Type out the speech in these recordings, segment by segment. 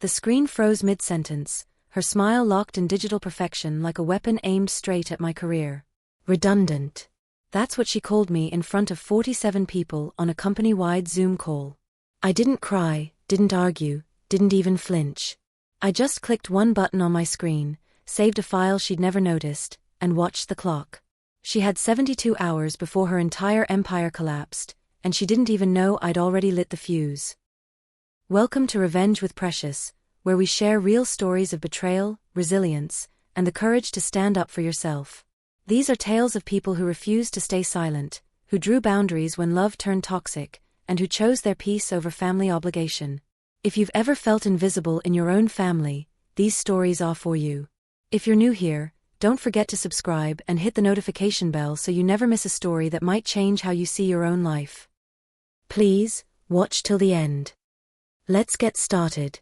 The screen froze mid-sentence, her smile locked in digital perfection like a weapon aimed straight at my career. Redundant. That's what she called me in front of 47 people on a company-wide Zoom call. I didn't cry, didn't argue, didn't even flinch. I just clicked one button on my screen, saved a file she'd never noticed, and watched the clock. She had 72 hours before her entire empire collapsed, and she didn't even know I'd already lit the fuse. Welcome to Revenge with Precious, where we share real stories of betrayal, resilience, and the courage to stand up for yourself. These are tales of people who refused to stay silent, who drew boundaries when love turned toxic, and who chose their peace over family obligation. If you've ever felt invisible in your own family, these stories are for you. If you're new here, don't forget to subscribe and hit the notification bell so you never miss a story that might change how you see your own life. Please, watch till the end. Let's get started.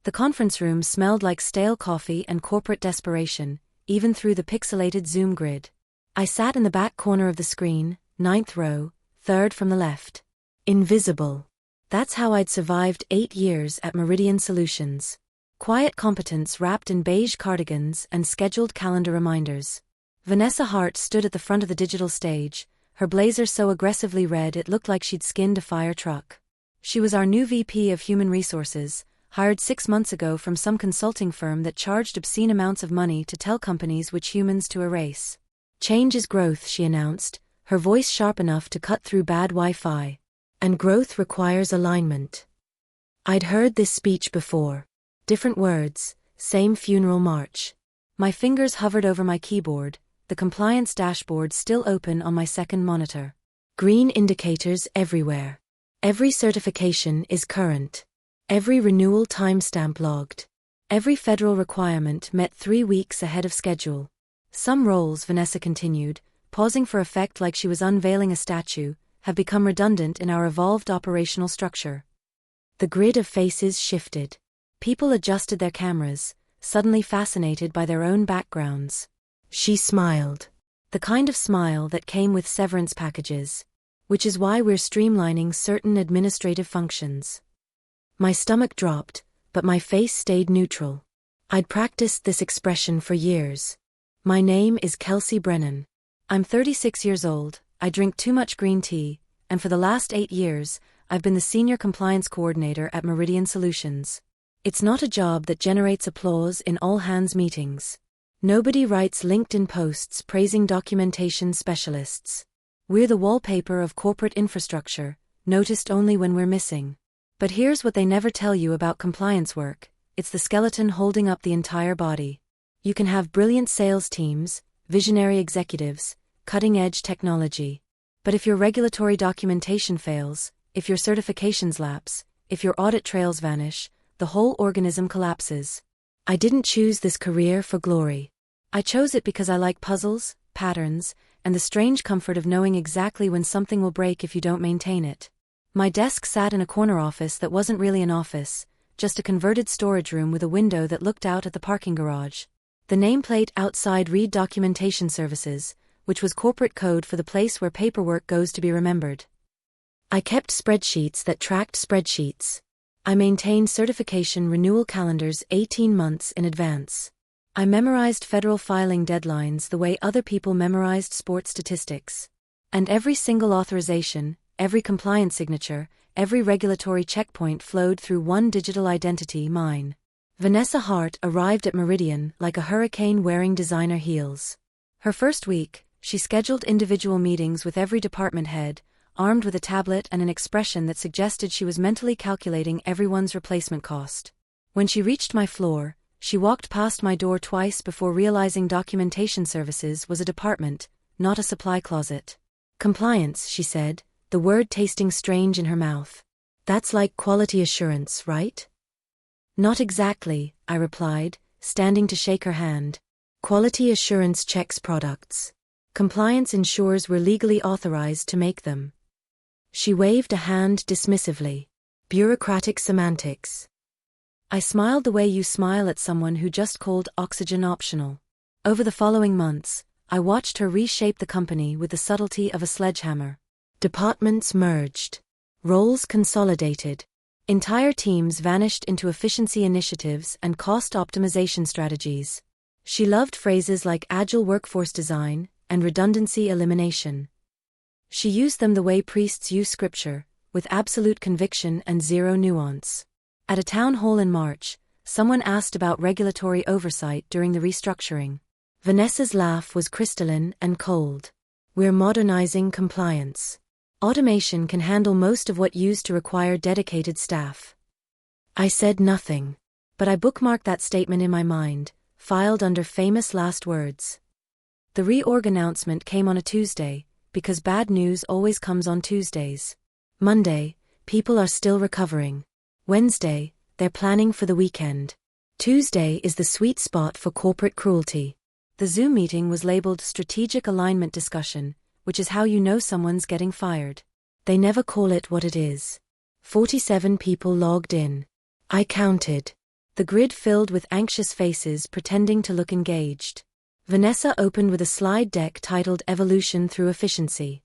The conference room smelled like stale coffee and corporate desperation, even through the pixelated Zoom grid. I sat in the back corner of the screen, 9th row, 3rd from the left. Invisible. That's how I'd survived 8 years at Meridian Solutions. Quiet competence wrapped in beige cardigans and scheduled calendar reminders. Vanessa Hart stood at the front of the digital stage, her blazer so aggressively red it looked like she'd skinned a fire truck. She was our new VP of Human Resources, hired 6 months ago from some consulting firm that charged obscene amounts of money to tell companies which humans to erase. Change is growth, she announced, her voice sharp enough to cut through bad Wi-Fi. And growth requires alignment. I'd heard this speech before. Different words, same funeral march. My fingers hovered over my keyboard, the compliance dashboard still open on my second monitor. Green indicators everywhere. Every certification is current. Every renewal timestamp logged. Every federal requirement met 3 weeks ahead of schedule. Some roles, Vanessa continued, pausing for effect like she was unveiling a statue, have become redundant in our evolved operational structure. The grid of faces shifted. People adjusted their cameras, suddenly fascinated by their own backgrounds. She smiled. The kind of smile that came with severance packages. Which is why we're streamlining certain administrative functions. My stomach dropped, but my face stayed neutral. I'd practiced this expression for years. My name is Kelsey Brennan. I'm 36 years old, I drink too much green tea, and for the last 8 years, I've been the Senior Compliance Coordinator at Meridian Solutions. It's not a job that generates applause in all-hands meetings. Nobody writes LinkedIn posts praising documentation specialists. We're the wallpaper of corporate infrastructure, noticed only when we're missing. But here's what they never tell you about compliance work, it's the skeleton holding up the entire body. You can have brilliant sales teams, visionary executives, cutting-edge technology. But if your regulatory documentation fails, if your certifications lapse, if your audit trails vanish, the whole organism collapses. I didn't choose this career for glory. I chose it because I like puzzles, patterns, and the strange comfort of knowing exactly when something will break if you don't maintain it. My desk sat in a corner office that wasn't really an office, just a converted storage room with a window that looked out at the parking garage. The nameplate outside read Documentation Services, which was corporate code for the place where paperwork goes to be remembered. I kept spreadsheets that tracked spreadsheets. I maintained certification renewal calendars 18 months in advance. I memorized federal filing deadlines the way other people memorized sports statistics. And every single authorization, every compliance signature, every regulatory checkpoint flowed through one digital identity, mine. Vanessa Hart arrived at Meridian like a hurricane wearing designer heels. Her first week, she scheduled individual meetings with every department head, armed with a tablet and an expression that suggested she was mentally calculating everyone's replacement cost. When she reached my floor, she walked past my door twice before realizing Documentation Services was a department, not a supply closet. Compliance, she said, the word tasting strange in her mouth. That's like quality assurance, right? Not exactly, I replied, standing to shake her hand. Quality assurance checks products. Compliance ensures we're legally authorized to make them. She waved a hand dismissively. Bureaucratic semantics. I smiled the way you smile at someone who just called oxygen optional. Over the following months, I watched her reshape the company with the subtlety of a sledgehammer. Departments merged. Roles consolidated. Entire teams vanished into efficiency initiatives and cost optimization strategies. She loved phrases like agile workforce design and redundancy elimination. She used them the way priests use scripture, with absolute conviction and zero nuance. At a town hall in March, someone asked about regulatory oversight during the restructuring. Vanessa's laugh was crystalline and cold. We're modernizing compliance. Automation can handle most of what used to require dedicated staff. I said nothing, but I bookmarked that statement in my mind, filed under famous last words. The reorg announcement came on a Tuesday, because bad news always comes on Tuesdays. Monday, people are still recovering. Wednesday, they're planning for the weekend. Tuesday is the sweet spot for corporate cruelty. The Zoom meeting was labeled Strategic Alignment Discussion, which is how you know someone's getting fired. They never call it what it is. 47 people logged in. I counted. The grid filled with anxious faces pretending to look engaged. Vanessa opened with a slide deck titled Evolution Through Efficiency.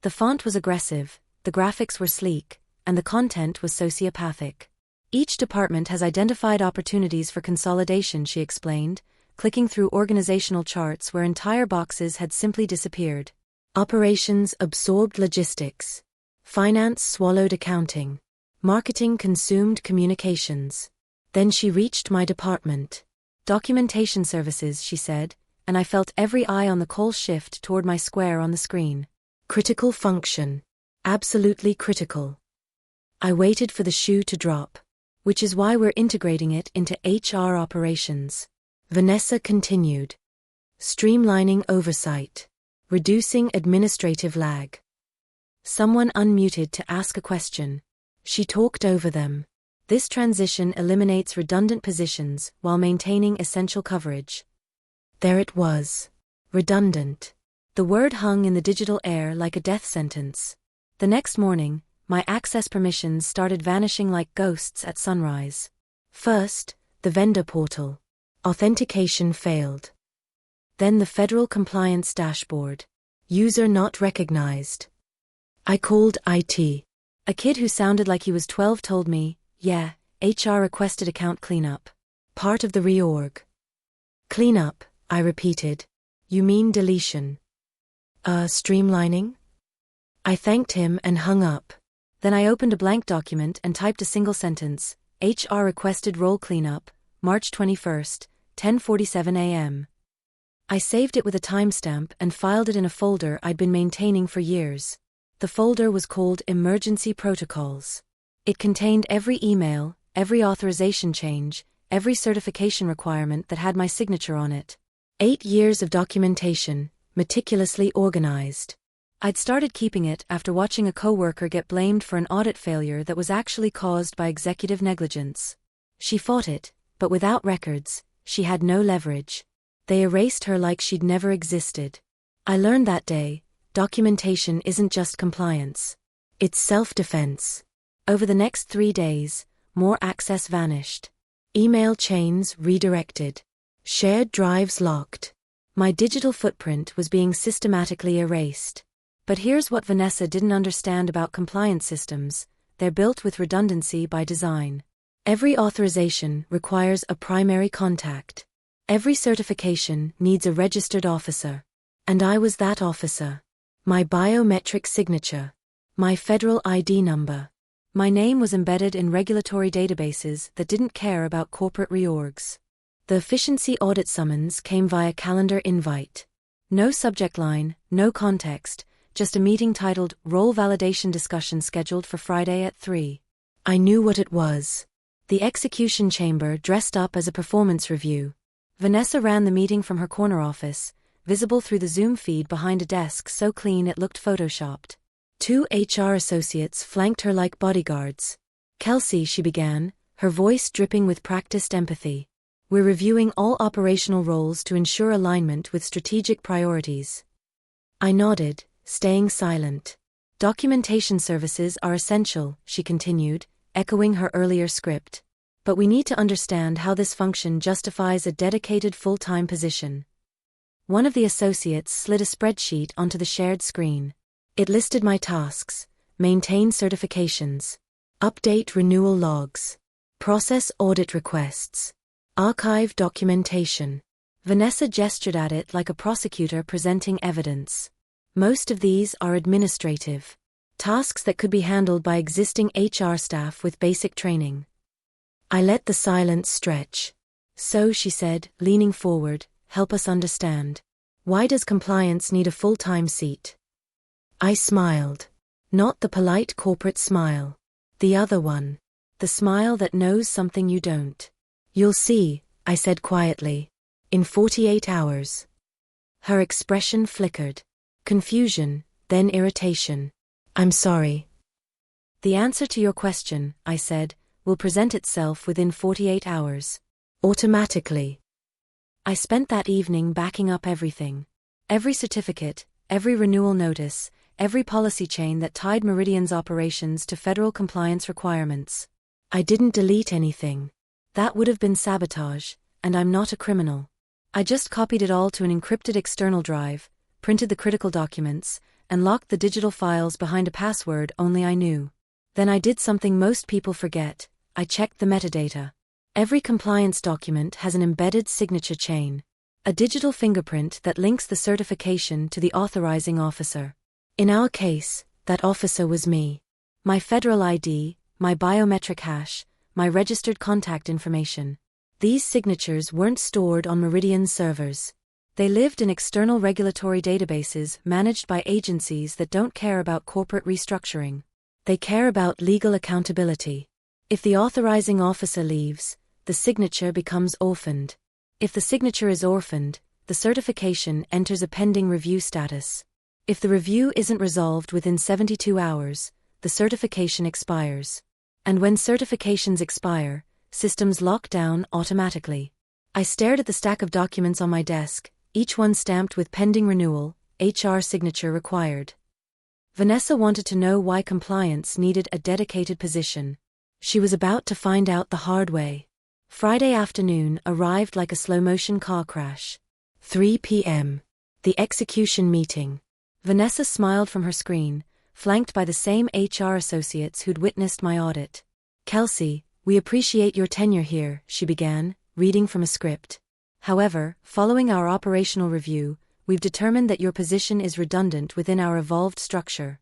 The font was aggressive, the graphics were sleek, and the content was sociopathic. Each department has identified opportunities for consolidation, she explained, clicking through organizational charts where entire boxes had simply disappeared. Operations absorbed logistics. Finance swallowed accounting. Marketing consumed communications. Then she reached my department. Documentation services, she said, and I felt every eye on the coal shift toward my square on the screen. Critical function. Absolutely critical. I waited for the shoe to drop. Which is why we're integrating it into HR operations. Vanessa continued. Streamlining oversight. Reducing administrative lag. Someone unmuted to ask a question. She talked over them. This transition eliminates redundant positions while maintaining essential coverage. There it was. Redundant. The word hung in the digital air like a death sentence. The next morning, my access permissions started vanishing like ghosts at sunrise. First, the vendor portal. Authentication failed. Then the federal compliance dashboard. User not recognized. I called IT. A kid who sounded like he was 12 told me, yeah, HR requested account cleanup. Part of the reorg. Cleanup, I repeated. You mean deletion? Streamlining? I thanked him and hung up. Then I opened a blank document and typed a single sentence. HR requested role cleanup, March 21st, 10:47 a.m. I saved it with a timestamp and filed it in a folder I'd been maintaining for years. The folder was called Emergency Protocols. It contained every email, every authorization change, every certification requirement that had my signature on it. 8 years of documentation, meticulously organized. I'd started keeping it after watching a coworker get blamed for an audit failure that was actually caused by executive negligence. She fought it, but without records, she had no leverage. They erased her like she'd never existed. I learned that day, documentation isn't just compliance. It's self-defense. Over the next 3 days, more access vanished. Email chains redirected. Shared drives locked. My digital footprint was being systematically erased. But here's what Vanessa didn't understand about compliance systems: they're built with redundancy by design. Every authorization requires a primary contact. Every certification needs a registered officer. And I was that officer. My biometric signature. My federal ID number. My name was embedded in regulatory databases that didn't care about corporate reorgs. The efficiency audit summons came via calendar invite. No subject line, no context, just a meeting titled Role Validation Discussion scheduled for Friday at 3. I knew what it was. The execution chamber dressed up as a performance review. Vanessa ran the meeting from her corner office, visible through the Zoom feed behind a desk so clean it looked photoshopped. 2 HR associates flanked her like bodyguards. Kelsey, she began, her voice dripping with practiced empathy. We're reviewing all operational roles to ensure alignment with strategic priorities. I nodded, staying silent. Documentation services are essential, she continued, echoing her earlier script. But we need to understand how this function justifies a dedicated full-time position. One of the associates slid a spreadsheet onto the shared screen. It listed my tasks: maintain certifications, Update renewal logs. Process audit requests. Archive documentation. Vanessa gestured at it like a prosecutor presenting evidence. Most of these are administrative tasks that could be handled by existing HR staff with basic training. I let the silence stretch. So, she said, leaning forward, help us understand. Why does compliance need a full-time seat? I smiled. Not the polite corporate smile. The other one. The smile that knows something you don't. You'll see, I said quietly. In 48 hours. Her expression flickered. Confusion, then irritation. I'm sorry. The answer to your question, I said, will present itself within 48 hours. Automatically. I spent that evening backing up everything. Every certificate, every renewal notice, every policy chain that tied Meridian's operations to federal compliance requirements. I didn't delete anything. That would have been sabotage, and I'm not a criminal. I just copied it all to an encrypted external drive, printed the critical documents, and locked the digital files behind a password only I knew. Then I did something most people forget. I checked the metadata. Every compliance document has an embedded signature chain. A digital fingerprint that links the certification to the authorizing officer. In our case, that officer was me. My federal ID, my biometric hash, my registered contact information. These signatures weren't stored on Meridian's servers. They lived in external regulatory databases managed by agencies that don't care about corporate restructuring. They care about legal accountability. If the authorizing officer leaves, the signature becomes orphaned. If the signature is orphaned, the certification enters a pending review status. If the review isn't resolved within 72 hours, the certification expires. And when certifications expire, systems lock down automatically. I stared at the stack of documents on my desk, each one stamped with pending renewal, HR signature required. Vanessa wanted to know why compliance needed a dedicated position. She was about to find out the hard way. Friday afternoon arrived like a slow-motion car crash. 3 p.m. The execution meeting. Vanessa smiled from her screen, flanked by the same HR associates who'd witnessed my audit. Kelsey, we appreciate your tenure here, she began, reading from a script. However, following our operational review, we've determined that your position is redundant within our evolved structure.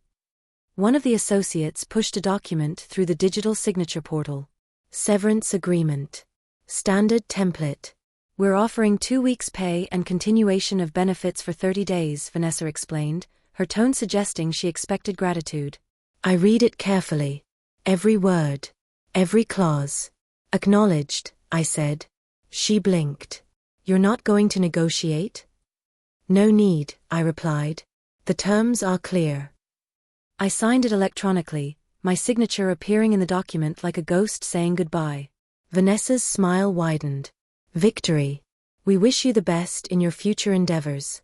One of the associates pushed a document through the digital signature portal. Severance agreement. Standard template. We're offering 2 weeks' pay and continuation of benefits for 30 days, Vanessa explained, her tone suggesting she expected gratitude. I read it carefully. Every word. Every clause. Acknowledged, I said. She blinked. You're not going to negotiate? No need, I replied. The terms are clear. I signed it electronically, my signature appearing in the document like a ghost saying goodbye. Vanessa's smile widened. Victory. We wish you the best in your future endeavors.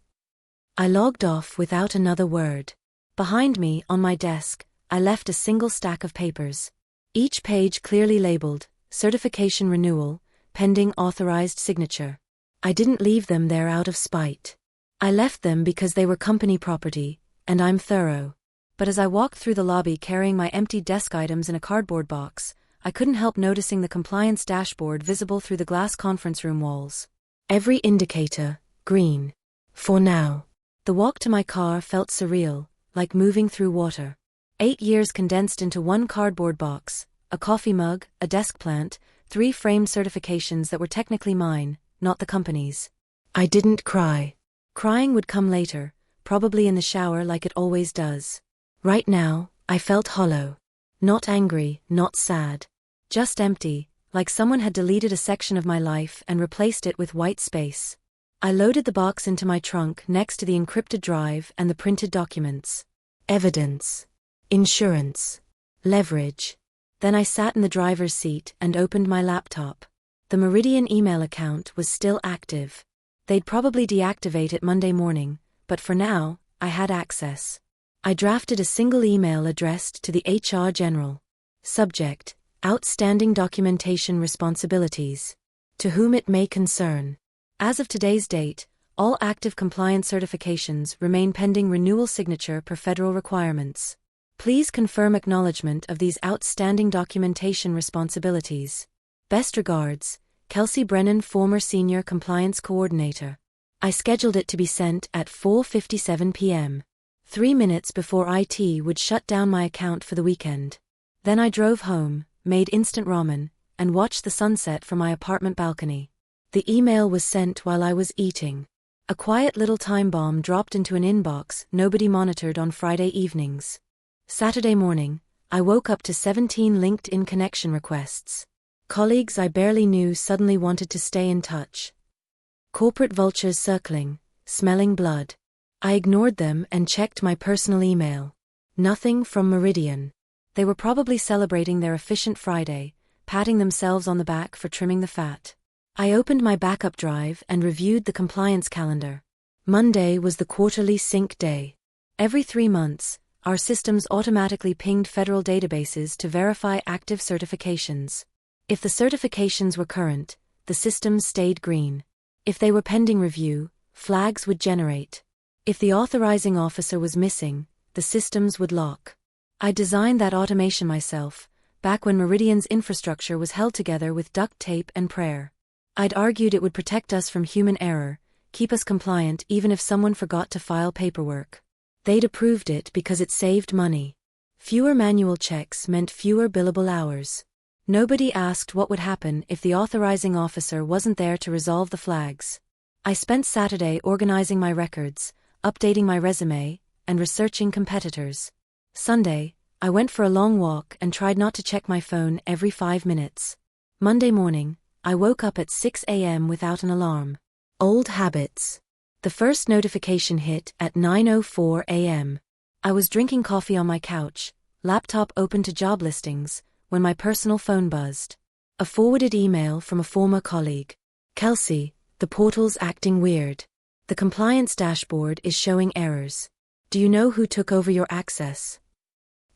I logged off without another word. Behind me, on my desk, I left a single stack of papers. Each page clearly labeled, certification renewal, pending authorized signature. I didn't leave them there out of spite. I left them because they were company property, and I'm thorough. But as I walked through the lobby carrying my empty desk items in a cardboard box, I couldn't help noticing the compliance dashboard visible through the glass conference room walls. Every indicator, green. For now. The walk to my car felt surreal, like moving through water. 8 years condensed into one cardboard box, a coffee mug, a desk plant, 3 framed certifications that were technically mine, not the company's. I didn't cry. Crying would come later, probably in the shower like it always does. Right now, I felt hollow. Not angry, not sad. Just empty, like someone had deleted a section of my life and replaced it with white space. I loaded the box into my trunk next to the encrypted drive and the printed documents. Evidence. Insurance. Leverage. Then I sat in the driver's seat and opened my laptop. The Meridian email account was still active. They'd probably deactivate it Monday morning, but for now, I had access. I drafted a single email addressed to the HR General. Subject: Outstanding documentation responsibilities. To whom it may concern. As of today's date, all active compliance certifications remain pending renewal signature per federal requirements. Please confirm acknowledgement of these outstanding documentation responsibilities. Best regards, Kelsey Brennan, former Senior Compliance Coordinator. I scheduled it to be sent at 4:57 p.m. 3 minutes before IT would shut down my account for the weekend. Then I drove home, made instant ramen, and watched the sunset from my apartment balcony. The email was sent while I was eating. A quiet little time bomb dropped into an inbox nobody monitored on Friday evenings. Saturday morning, I woke up to 17 LinkedIn connection requests. Colleagues I barely knew suddenly wanted to stay in touch. Corporate vultures circling, smelling blood. I ignored them and checked my personal email. Nothing from Meridian. They were probably celebrating their efficient Friday, patting themselves on the back for trimming the fat. I opened my backup drive and reviewed the compliance calendar. Monday was the quarterly sync day. Every 3 months, our systems automatically pinged federal databases to verify active certifications. If the certifications were current, the systems stayed green. If they were pending review, flags would generate. If the authorizing officer was missing, the systems would lock. I designed that automation myself, back when Meridian's infrastructure was held together with duct tape and prayer. I'd argued it would protect us from human error, keep us compliant even if someone forgot to file paperwork. They'd approved it because it saved money. Fewer manual checks meant fewer billable hours. Nobody asked what would happen if the authorizing officer wasn't there to resolve the flags. I spent Saturday organizing my records, updating my resume, and researching competitors. Sunday, I went for a long walk and tried not to check my phone every 5 minutes. Monday morning, I woke up at 6 a.m. without an alarm. Old habits. The first notification hit at 9:04 a.m. I was drinking coffee on my couch, laptop open to job listings, when my personal phone buzzed. A forwarded email from a former colleague. Kelsey, the portal's acting weird. The compliance dashboard is showing errors. Do you know who took over your access?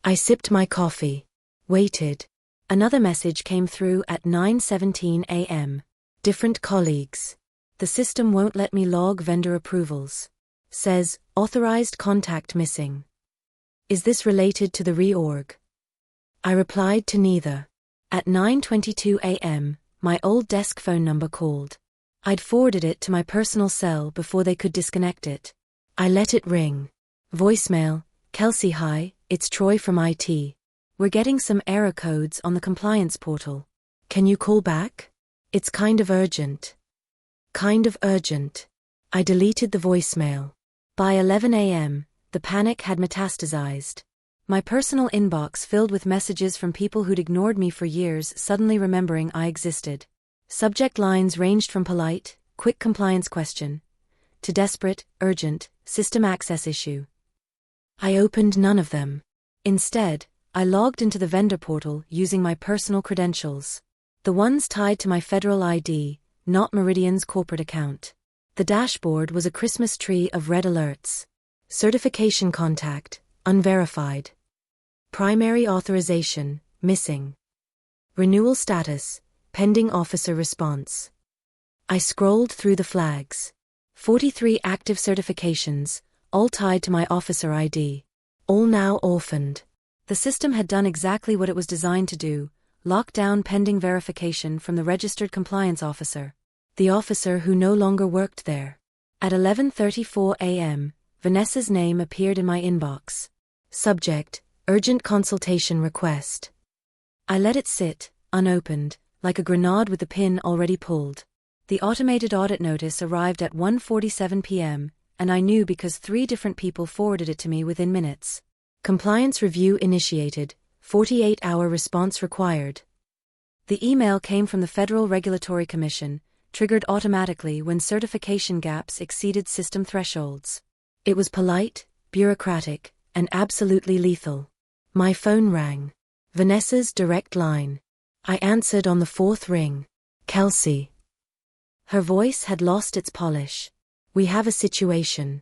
I sipped my coffee. Waited. Another message came through at 9:17 a.m. Different colleagues. The system won't let me log vendor approvals. Says, authorized contact missing. Is this related to the reorg? I replied to neither. At 9:22 a.m., my old desk phone number called. I'd forwarded it to my personal cell before they could disconnect it. I let it ring. Voicemail, Kelsey, hi, it's Troy from IT. We're getting some error codes on the compliance portal. Can you call back? It's kind of urgent. Kind of urgent. I deleted the voicemail. By 11 a.m., the panic had metastasized. My personal inbox filled with messages from people who'd ignored me for years suddenly remembering I existed. Subject lines ranged from polite, quick compliance question, to desperate, urgent, system access issue. I opened none of them. Instead, I logged into the vendor portal using my personal credentials. The ones tied to my federal ID, not Meridian's corporate account. The dashboard was a Christmas tree of red alerts. Certification contact, unverified. Primary authorization, missing. Renewal status, pending officer response. I scrolled through the flags. 43 active certifications, all tied to my officer ID. All now orphaned. The system had done exactly what it was designed to do, lock down pending verification from the registered compliance officer. The officer who no longer worked there. At 11:34 a.m., Vanessa's name appeared in my inbox. Subject, urgent consultation request. I let it sit, unopened, like a grenade with the pin already pulled. The automated audit notice arrived at 1:47 p.m., and I knew because 3 different people forwarded it to me within minutes. Compliance review initiated, 48-hour response required. The email came from the Federal Regulatory Commission, triggered automatically when certification gaps exceeded system thresholds. It was polite, bureaucratic, and absolutely lethal. My phone rang. Vanessa's direct line. I answered on the 4th ring. Kelsey. Her voice had lost its polish. We have a situation.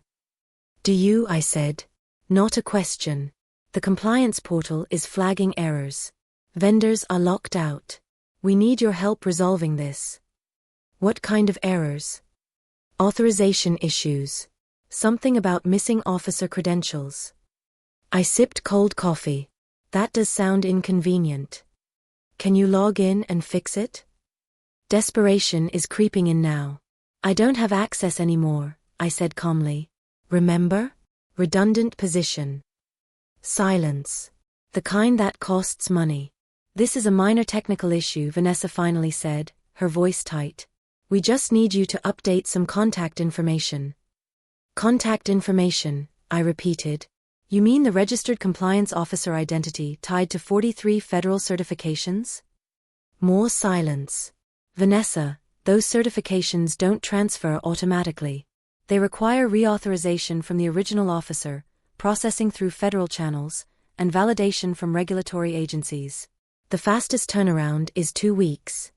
Do you? I said. Not a question. The compliance portal is flagging errors. Vendors are locked out. We need your help resolving this. What kind of errors? Authorization issues. Something about missing officer credentials. I sipped cold coffee. That does sound inconvenient. Can you log in and fix it? Desperation is creeping in now. I don't have access anymore, I said calmly. Remember? Redundant position. Silence. The kind that costs money. This is a minor technical issue, Vanessa finally said, her voice tight. We just need you to update some contact information. Contact information, I repeated. You mean the registered compliance officer identity tied to 43 federal certifications? More silence. Vanessa, those certifications don't transfer automatically. They require reauthorization from the original officer, processing through federal channels, and validation from regulatory agencies. The fastest turnaround is 2 weeks.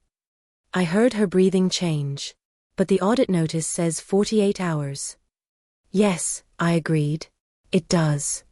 I heard her breathing change. But the audit notice says 48 hours. Yes, I agreed. It does.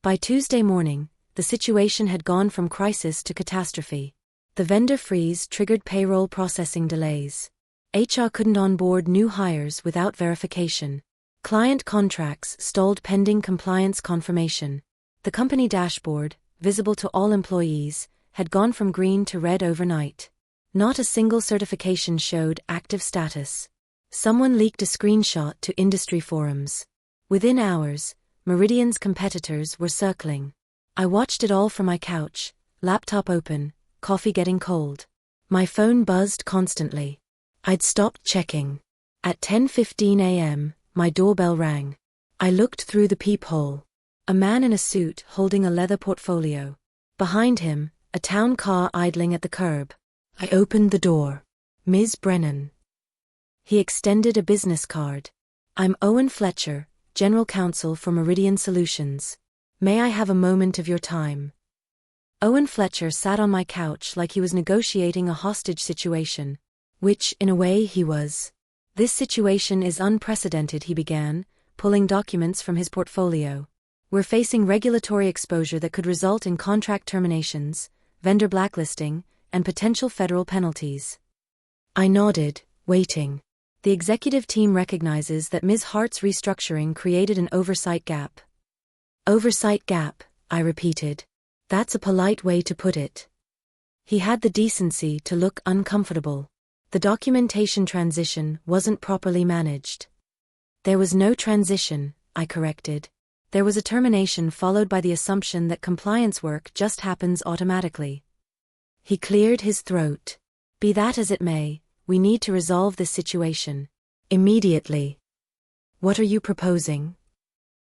By Tuesday morning, the situation had gone from crisis to catastrophe. The vendor freeze triggered payroll processing delays. HR couldn't onboard new hires without verification. Client contracts stalled pending compliance confirmation. The company dashboard, visible to all employees, had gone from green to red overnight. Not a single certification showed active status. Someone leaked a screenshot to industry forums. Within hours, Meridian's competitors were circling. I watched it all from my couch, laptop open, coffee getting cold. My phone buzzed constantly. I'd stopped checking. At 10:15 a.m., my doorbell rang. I looked through the peephole. A man in a suit holding a leather portfolio. Behind him, a town car idling at the curb. I opened the door. Ms. Brennan. He extended a business card. I'm Owen Fletcher, General Counsel for Meridian Solutions. May I have a moment of your time? Owen Fletcher sat on my couch like he was negotiating a hostage situation. Which, in a way, he was. This situation is unprecedented, he began, pulling documents from his portfolio. We're facing regulatory exposure that could result in contract terminations, vendor blacklisting, and potential federal penalties. I nodded, waiting. The executive team recognizes that Ms. Hart's restructuring created an oversight gap. Oversight gap, I repeated. That's a polite way to put it. He had the decency to look uncomfortable. The documentation transition wasn't properly managed. There was no transition, I corrected. There was a termination followed by the assumption that compliance work just happens automatically. He cleared his throat. Be that as it may, we need to resolve this situation. Immediately. What are you proposing?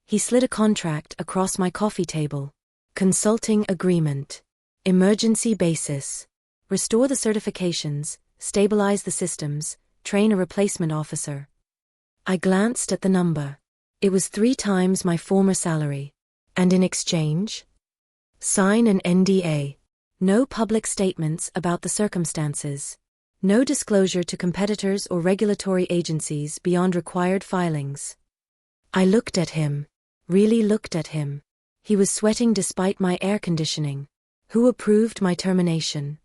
He slid a contract across my coffee table. Consulting agreement. Emergency basis. Restore the certifications, stabilize the systems, train a replacement officer. I glanced at the number. It was 3 times my former salary. And in exchange? Sign an NDA. No public statements about the circumstances. No disclosure to competitors or regulatory agencies beyond required filings. I looked at him. Really looked at him. He was sweating despite my air conditioning. Who approved my termination?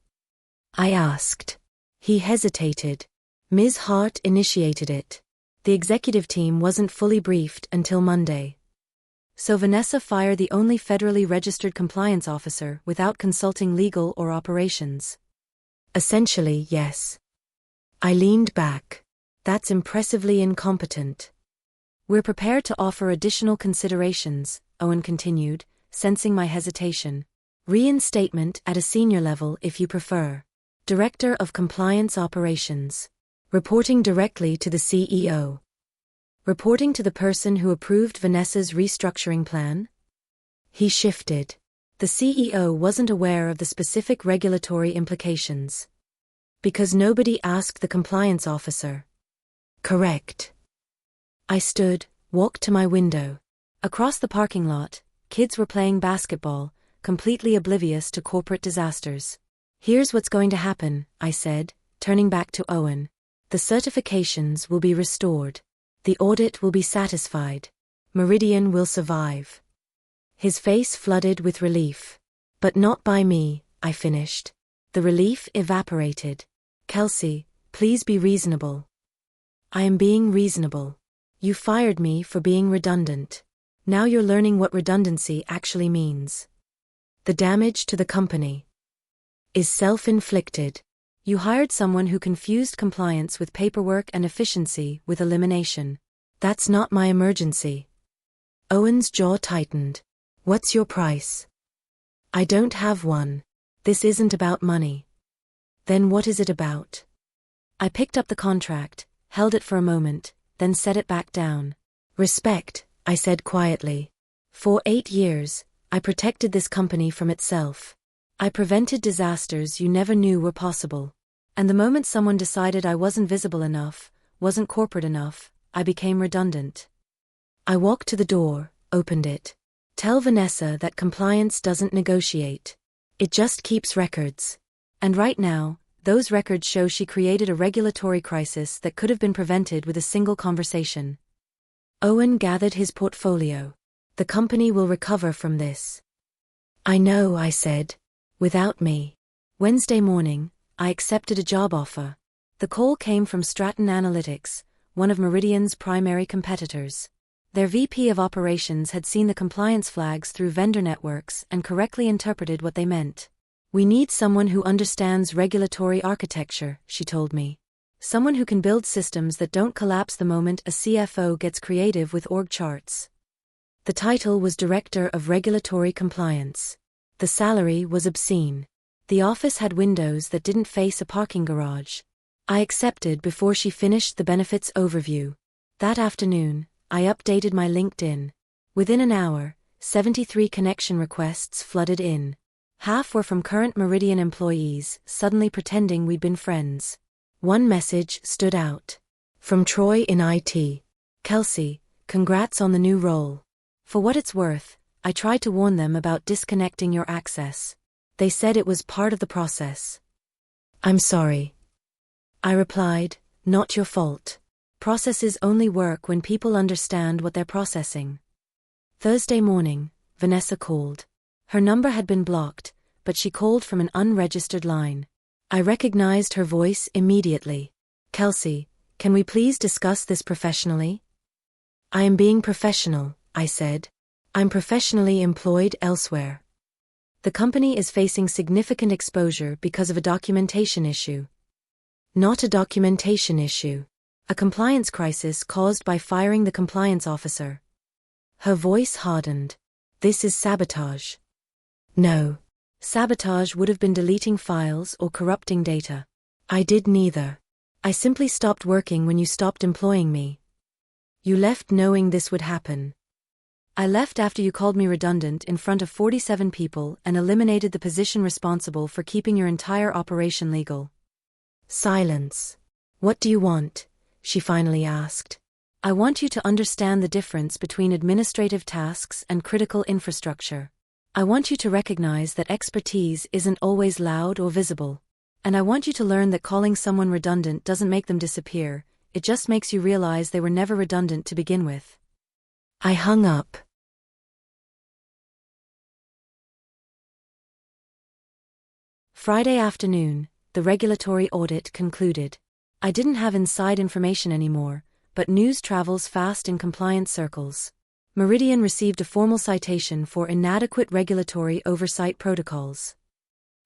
I asked. He hesitated. Ms. Hart initiated it. The executive team wasn't fully briefed until Monday. So Vanessa fired the only federally registered compliance officer without consulting legal or operations. Essentially, yes. I leaned back. That's impressively incompetent. We're prepared to offer additional considerations, Owen continued, sensing my hesitation. Reinstatement at a senior level if you prefer. Director of Compliance Operations. Reporting directly to the CEO. Reporting to the person who approved Vanessa's restructuring plan? He shifted. The CEO wasn't aware of the specific regulatory implications. Because nobody asked the compliance officer. Correct. I stood, walked to my window. Across the parking lot, kids were playing basketball, completely oblivious to corporate disasters. Here's what's going to happen, I said, turning back to Owen. The certifications will be restored. The audit will be satisfied. Meridian will survive. His face flooded with relief. But not by me, I finished. The relief evaporated. Kelsey, please be reasonable. I am being reasonable. You fired me for being redundant. Now you're learning what redundancy actually means. The damage to the company is self-inflicted. You hired someone who confused compliance with paperwork and efficiency with elimination. That's not my emergency. Owen's jaw tightened. What's your price? I don't have one. This isn't about money. Then what is it about? I picked up the contract, held it for a moment, then set it back down. Respect, I said quietly. For 8 years, I protected this company from itself. I prevented disasters you never knew were possible. And the moment someone decided I wasn't visible enough, wasn't corporate enough, I became redundant. I walked to the door, opened it. Tell Vanessa that compliance doesn't negotiate. It just keeps records. And right now, those records show she created a regulatory crisis that could have been prevented with a single conversation. Owen gathered his portfolio. The company will recover from this. I know, I said. Without me. Wednesday morning, I accepted a job offer. The call came from Stratton Analytics, one of Meridian's primary competitors. Their VP of operations had seen the compliance flags through vendor networks and correctly interpreted what they meant. We need someone who understands regulatory architecture, she told me. Someone who can build systems that don't collapse the moment a CFO gets creative with org charts. The title was Director of Regulatory Compliance. The salary was obscene. The office had windows that didn't face a parking garage. I accepted before she finished the benefits overview. That afternoon, I updated my LinkedIn. Within an hour, 73 connection requests flooded in. Half were from current Meridian employees, suddenly pretending we'd been friends. One message stood out. From Troy in IT. Kelsey, congrats on the new role. For what it's worth, I tried to warn them about disconnecting your access. They said it was part of the process. I'm sorry. I replied, not your fault. Processes only work when people understand what they're processing. Thursday morning, Vanessa called. Her number had been blocked, but she called from an unregistered line. I recognized her voice immediately. Kelsey, can we please discuss this professionally? I am being professional, I said. I'm professionally employed elsewhere. The company is facing significant exposure because of a documentation issue. Not a documentation issue. A compliance crisis caused by firing the compliance officer. Her voice hardened. This is sabotage. No. Sabotage would have been deleting files or corrupting data. I did neither. I simply stopped working when you stopped employing me. You left knowing this would happen. I left after you called me redundant in front of 47 people and eliminated the position responsible for keeping your entire operation legal. Silence. What do you want? She finally asked. I want you to understand the difference between administrative tasks and critical infrastructure. I want you to recognize that expertise isn't always loud or visible. And I want you to learn that calling someone redundant doesn't make them disappear, it just makes you realize they were never redundant to begin with. I hung up. Friday afternoon, the regulatory audit concluded. I didn't have inside information anymore, but news travels fast in compliance circles. Meridian received a formal citation for inadequate regulatory oversight protocols.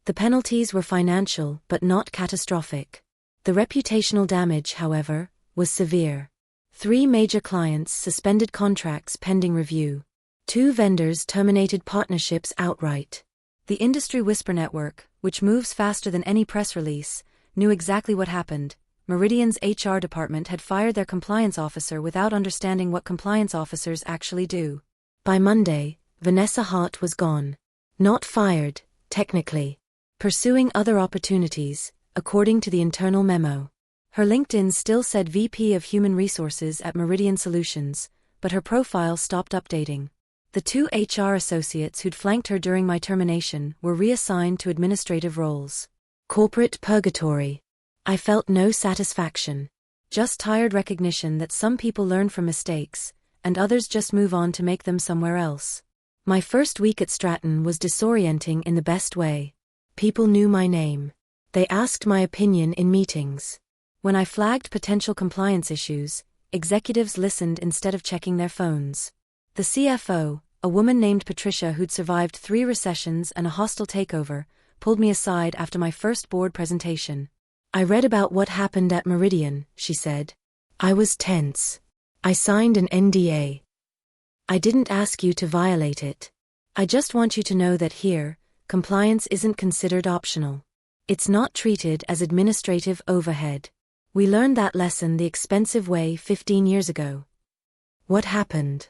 The penalties were financial but not catastrophic. The reputational damage, however, was severe. 3 major clients suspended contracts pending review. 2 vendors terminated partnerships outright. The industry whisper network, which moves faster than any press release, knew exactly what happened. Meridian's HR department had fired their compliance officer without understanding what compliance officers actually do. By Monday, Vanessa Hart was gone. Not fired, technically. Pursuing other opportunities, according to the internal memo. Her LinkedIn still said VP of Human Resources at Meridian Solutions, but her profile stopped updating. The 2 HR associates who'd flanked her during my termination were reassigned to administrative roles. Corporate purgatory. I felt no satisfaction. Just tired recognition that some people learn from mistakes, and others just move on to make them somewhere else. My first week at Stratton was disorienting in the best way. People knew my name. They asked my opinion in meetings. When I flagged potential compliance issues, executives listened instead of checking their phones. The CFO, a woman named Patricia who'd survived 3 recessions and a hostile takeover, pulled me aside after my first board presentation. "I read about what happened at Meridian," she said. "I was tense. I signed an NDA. I didn't ask you to violate it. I just want you to know that here, compliance isn't considered optional. It's not treated as administrative overhead. We learned that lesson the expensive way 15 years ago." "What happened?"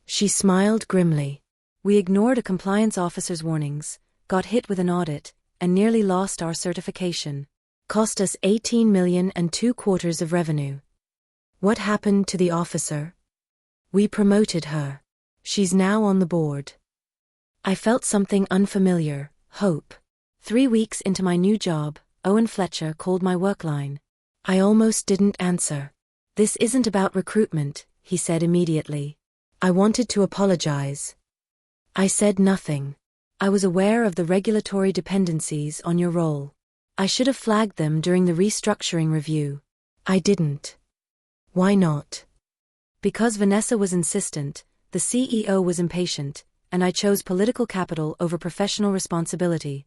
She smiled grimly. "We ignored a compliance officer's warnings, got hit with an audit, and nearly lost our certification. Cost us $18 million and 2/4 of revenue." "What happened to the officer?" "We promoted her. She's now on the board." I felt something unfamiliar, hope. 3 weeks into my new job, Owen Fletcher called my work line. I almost didn't answer. "This isn't about recruitment," he said immediately. I wanted to apologize. I said nothing. "I was aware of the regulatory dependencies on your role. I should have flagged them during the restructuring review." I didn't. "Why not?" "Because Vanessa was insistent, the CEO was impatient, and I chose political capital over professional responsibility."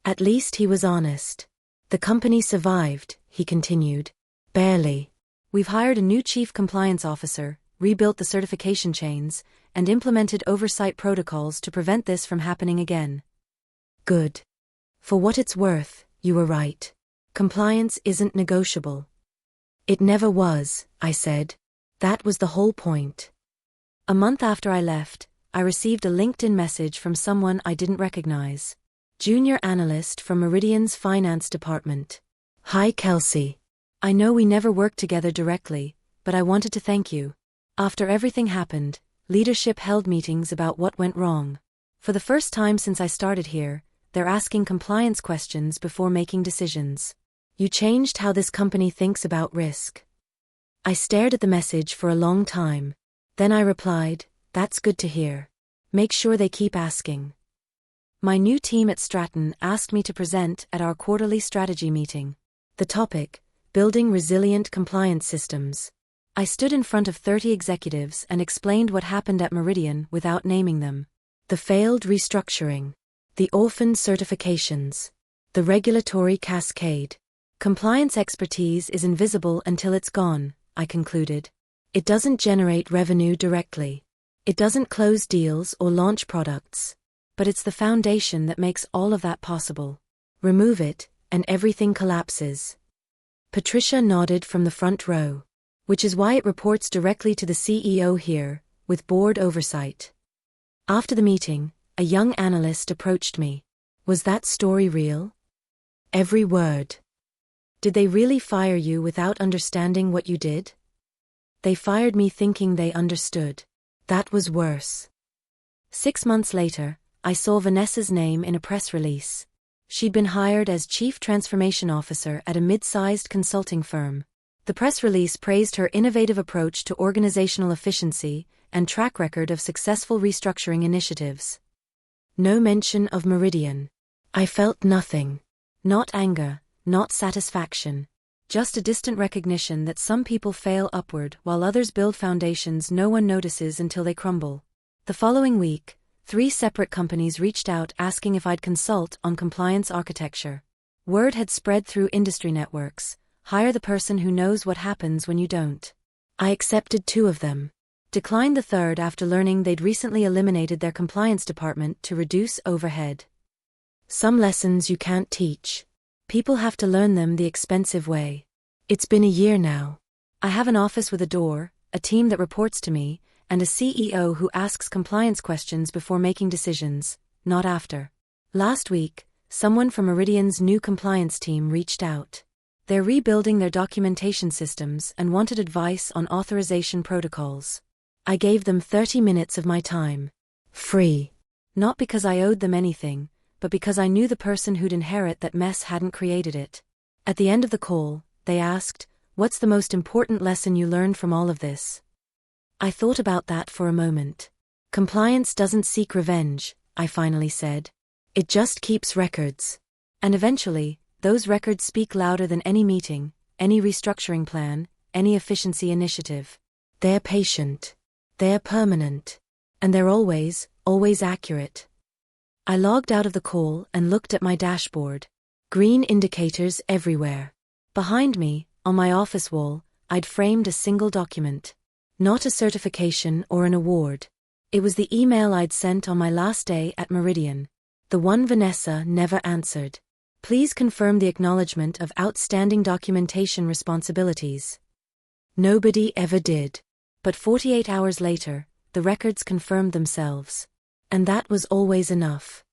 At least he was honest. "The company survived," he continued. "Barely. We've hired a new chief compliance officer, rebuilt the certification chains, and implemented oversight protocols to prevent this from happening again." "Good. For what it's worth, you were right. Compliance isn't negotiable." "It never was," I said. "That was the whole point." A month after I left, I received a LinkedIn message from someone I didn't recognize. Junior analyst from Meridian's finance department. "Hi Kelsey. I know we never worked together directly, but I wanted to thank you. After everything happened, leadership held meetings about what went wrong. For the first time since I started here, they're asking compliance questions before making decisions. You changed how this company thinks about risk." I stared at the message for a long time. Then I replied, "That's good to hear. Make sure they keep asking." My new team at Stratton asked me to present at our quarterly strategy meeting. The topic: building resilient compliance systems. I stood in front of 30 executives and explained what happened at Meridian without naming them. The failed restructuring. The orphaned certifications. The regulatory cascade. Compliance expertise is invisible until it's gone, I concluded. It doesn't generate revenue directly. It doesn't close deals or launch products. But it's the foundation that makes all of that possible. Remove it, and everything collapses. Patricia nodded from the front row. "Which is why it reports directly to the CEO here, with board oversight." After the meeting, a young analyst approached me. "Was that story real?" "Every word." "Did they really fire you without understanding what you did?" "They fired me thinking they understood. That was worse." 6 months later, I saw Vanessa's name in a press release. She'd been hired as Chief Transformation Officer at a mid-sized consulting firm. The press release praised her innovative approach to organizational efficiency and track record of successful restructuring initiatives. No mention of Meridian. I felt nothing. Not anger, not satisfaction. Just a distant recognition that some people fail upward while others build foundations no one notices until they crumble. The following week, 3 separate companies reached out asking if I'd consult on compliance architecture. Word had spread through industry networks. Hire the person who knows what happens when you don't. I accepted 2 of them. Declined the third after learning they'd recently eliminated their compliance department to reduce overhead. Some lessons you can't teach. People have to learn them the expensive way. It's been a year now. I have an office with a door, a team that reports to me, and a CEO who asks compliance questions before making decisions, not after. Last week, someone from Meridian's new compliance team reached out. They're rebuilding their documentation systems and wanted advice on authorization protocols. I gave them 30 minutes of my time. Free. Not because I owed them anything, but because I knew the person who'd inherit that mess hadn't created it. At the end of the call, they asked, "What's the most important lesson you learned from all of this?" I thought about that for a moment. Compliance doesn't seek revenge, I finally said. It just keeps records. And eventually, those records speak louder than any meeting, any restructuring plan, any efficiency initiative. They're patient. They're permanent. And they're always accurate. I logged out of the call and looked at my dashboard. Green indicators everywhere. Behind me, on my office wall, I'd framed a single document. Not a certification or an award. It was the email I'd sent on my last day at Meridian. The one Vanessa never answered. Please confirm the acknowledgement of outstanding documentation responsibilities. Nobody ever did. But 48 hours later, the records confirmed themselves. And that was always enough.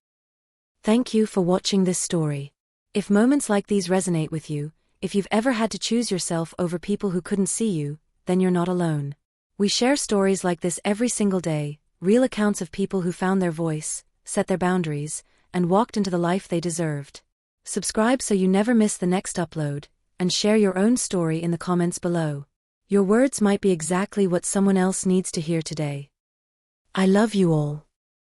Thank you for watching this story. If moments like these resonate with you, if you've ever had to choose yourself over people who couldn't see you, then you're not alone. We share stories like this every single day, real accounts of people who found their voice, set their boundaries, and walked into the life they deserved. Subscribe so you never miss the next upload, and share your own story in the comments below. Your words might be exactly what someone else needs to hear today. I love you all.